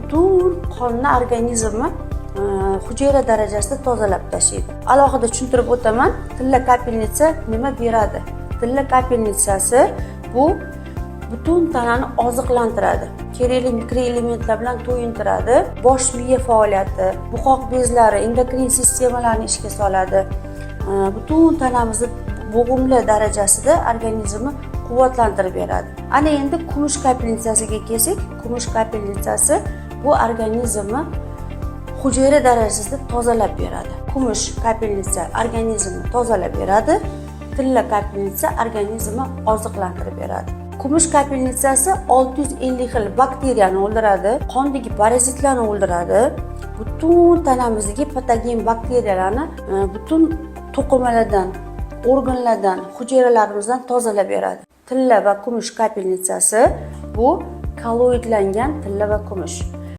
butun qonni organizmni hujayra darajasida tozalab tashlaydi. Alohida tushuntirib o'taman, tilla kapelnitsa nima beradi? Tilla kapelnitsasi bu butun tanani oziqlantiradi. Kerakli mikroelementlar bilan to'yintiradi. Bosh miya faoliyati, buqoq bezlari, endokrin sistemalarni ishga soladi. Butun tanamizni bo'g'imli darajasida organizmni quvvatlantirib beradi. Ana endi kumush kapelnitsasiga kelsak, kumush kapelnitsasi bu organizmni hujayra darajasida tozalab beradi. Kumush kapelnitsa organizmni tozalab beradi. Tilla kapelnitsa organizmni oziqlantirib beradi. Kumush kapelnitsasi 650 xil bakteriyani o'ldiradi, qondagi parazitlarni o'ldiradi, butun tanamizdagi patogen bakteriyalarni butun to'qimalardan, organlardan, hujayralarimizdan tozalab beradi. Tilla va kumush kapelnitsasi bu kolloidlangan tilla va kumush.